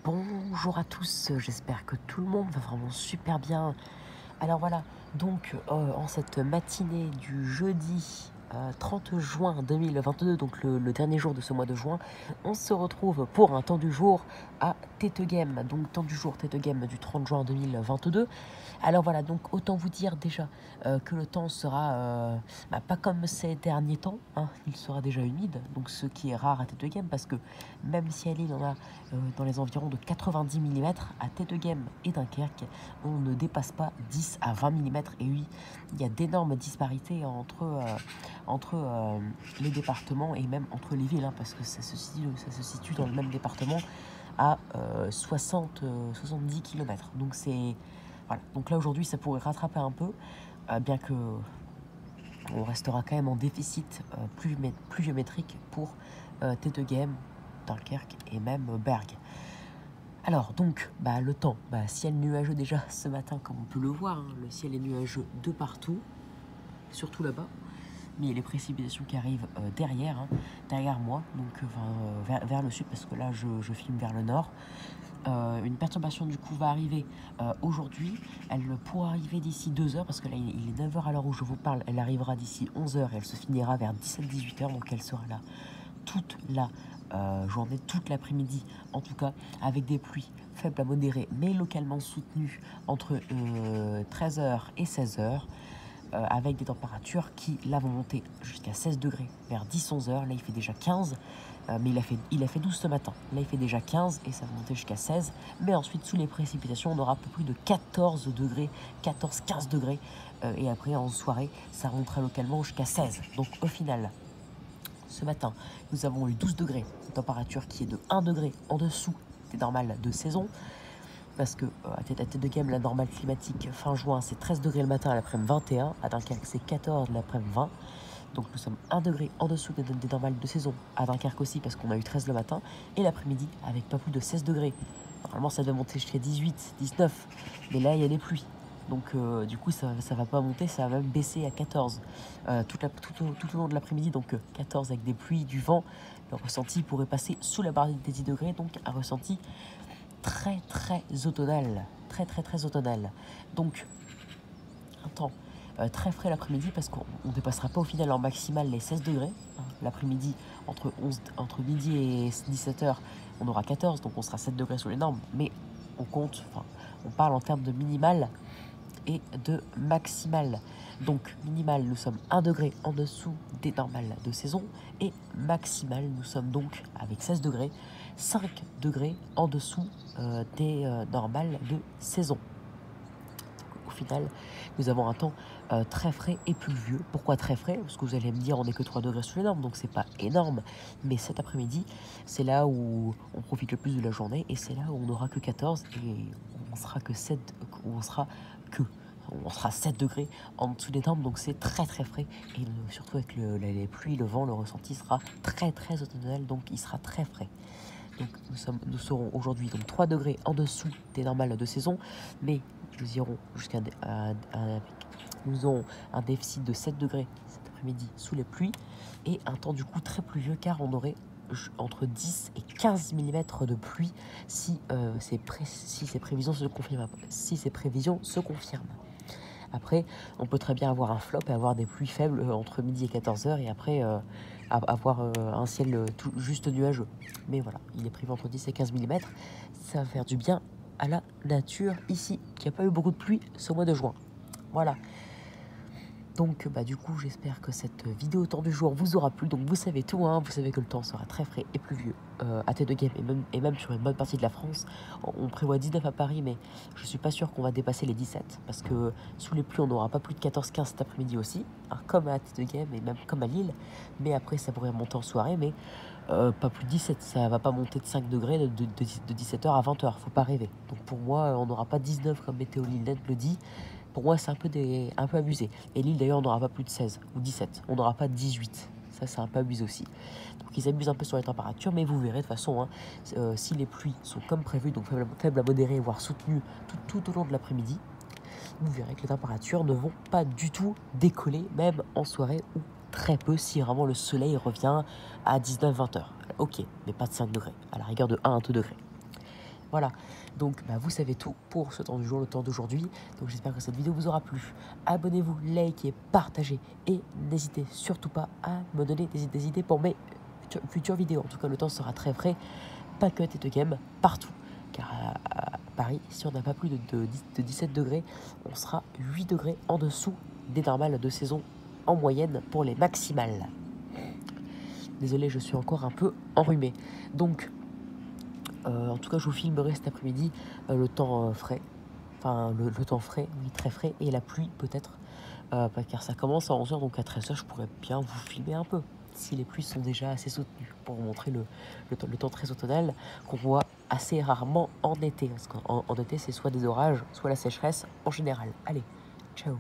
Bonjour à tous, j'espère que tout le monde va vraiment super bien. Alors voilà, donc en cette matinée du jeudi 30 juin 2022, donc le dernier jour de ce mois de juin, on se retrouve pour un temps du jour à Tete Game, donc temps du jour Tete Game du 30 juin 2022. Alors voilà, donc autant vous dire déjà que le temps sera pas comme ces derniers temps, hein, il sera déjà humide, donc ce qui est rare à Tete Game parce que même si à Lille on a dans les environs de 90 mm, à Tete Game et Dunkerque, on ne dépasse pas 10 à 20 mm. Et oui, il y a d'énormes disparités entre les départements et même entre les villes, hein, parce que ça se situe dans le même département à 70 km. Donc c'est voilà. Donc là aujourd'hui ça pourrait rattraper un peu, bien que on restera quand même en déficit pluviométrique pour Tete Game, Dunkerque et même Bergue. Alors donc, le temps, ciel nuageux déjà ce matin comme on peut le voir, hein, le ciel est nuageux de partout, surtout là-bas, mais il y a les précipitations qui arrivent derrière moi, donc vers le sud parce que là je filme vers le nord. Une perturbation du coup va arriver aujourd'hui, elle pourra arriver d'ici 2 heures parce que là il est 9 heures à l'heure où je vous parle, elle arrivera d'ici 11 heures et elle se finira vers 17-18 heures, donc elle sera là toute la journée, toute l'après-midi en tout cas, avec des pluies faibles à modérées mais localement soutenues entre 13h et 16h, avec des températures qui là vont monter jusqu'à 16 degrés vers 10-11 heures. Là il fait déjà 15, mais il a fait 12 ce matin. Là il fait déjà 15 et ça va monter jusqu'à 16, mais ensuite sous les précipitations on aura un peu plus de 14 degrés, 14-15 degrés, et après en soirée ça remontera localement jusqu'à 16. Donc au final, ce matin, nous avons eu 12 degrés, une température qui est de 1 degré en dessous des normales de saison. Parce que à Tete Game, la normale climatique fin juin, c'est 13 degrés le matin, à l'après-midi 21. À Dunkerque, c'est 14 l'après-midi 20. Donc nous sommes 1 degré en dessous des normales de saison. À Dunkerque aussi, parce qu'on a eu 13 le matin. Et l'après-midi, avec pas plus de 16 degrés. Normalement, ça devait monter jusqu'à 18, 19. Mais là, il y a des pluies. Donc du coup, ça va pas monter, ça va même baisser à 14 tout au long de l'après-midi. Donc 14 avec des pluies, du vent. Le ressenti pourrait passer sous la barre des 10 degrés. Donc un ressenti très automnal. Très automnal. Donc un temps très frais l'après-midi parce qu'on ne dépassera pas au final en maximal les 16 degrés. Hein. L'après-midi, entre midi et 17h, on aura 14, donc on sera 7 degrés sous les normes. Mais on parle en termes de minimal et de maximal. Donc minimal, nous sommes 1 degré en dessous des normales de saison, et maximal, nous sommes donc avec 16 degrés, 5 degrés en dessous des normales de saison. Au final, nous avons un temps très frais et pluvieux. Pourquoi très frais? Parce que vous allez me dire, on n'est que 3 degrés sous les normes, donc c'est pas énorme. Mais cet après-midi, c'est là où on profite le plus de la journée, et c'est là où on n'aura que 14, et on sera que 7, on sera 7 degrés en dessous des normes, donc c'est très frais. Et surtout avec les pluies, le vent, le ressenti sera très automnal, donc il sera très frais. Donc nous serons aujourd'hui donc 3 degrés en dessous des normales de saison, mais nous irons nous aurons un déficit de 7 degrés cet après-midi sous les pluies, et un temps du coup très pluvieux car on aurait entre 10 et 15 mm de pluie si ces prévisions se confirment. Après, on peut très bien avoir un flop et avoir des pluies faibles entre midi et 14h, et après avoir un ciel tout juste nuageux. Mais voilà, il est prévu entre 10 et 15 mm. Ça va faire du bien à la nature ici, qui n'a pas eu beaucoup de pluie ce mois de juin. Voilà. Donc du coup j'espère que cette vidéo temps du jour vous aura plu. Donc vous savez tout, hein, vous savez que le temps sera très frais et pluvieux à Tete Game, et même sur une bonne partie de la France. On prévoit 19 à Paris, mais je suis pas sûr qu'on va dépasser les 17, parce que sous les pluies on n'aura pas plus de 14-15 cet après-midi aussi, hein, comme à Tete Game et même comme à Lille. Mais après ça pourrait monter en soirée, mais pas plus de 17, ça va pas monter de 5 degrés de 17h à 20h, faut pas rêver. Donc pour moi on n'aura pas 19 comme Météo Lille le dit. Pour moi, c'est un peu abusé. Et Lille, d'ailleurs, on n'aura pas plus de 16 ou 17. On n'aura pas 18. Ça, c'est un peu abusé aussi. Donc, ils abusent un peu sur les températures, mais vous verrez de toute façon, hein, si les pluies sont comme prévu, donc faibles à modérées, voire soutenues tout au long de l'après-midi, vous verrez que les températures ne vont pas du tout décoller, même en soirée, ou très peu si vraiment le soleil revient à 19-20 heures. Ok, mais pas de 5 degrés, à la rigueur de 1 à 2 degrés. Voilà, donc vous savez tout pour ce temps du jour, le temps d'aujourd'hui. Donc j'espère que cette vidéo vous aura plu. Abonnez-vous, likez, partagez et n'hésitez surtout pas à me donner des idées pour mes futures vidéos. En tout cas, le temps sera très frais. Pas que et de game partout. Car à Paris, si on n'a pas plus de 17 degrés, on sera 8 degrés en dessous des normales de saison en moyenne pour les maximales. Désolé, je suis encore un peu enrhumé. Donc, en tout cas, je vous filmerai cet après-midi le temps frais. Enfin, le temps frais, oui, très frais. Et la pluie, peut-être. Car ça commence à 11h, donc à 13h, je pourrais bien vous filmer un peu. Si les pluies sont déjà assez soutenues. Pour vous montrer le temps très automnal qu'on voit assez rarement en été. Parce qu'en été, c'est soit des orages, soit la sécheresse en général. Allez, ciao.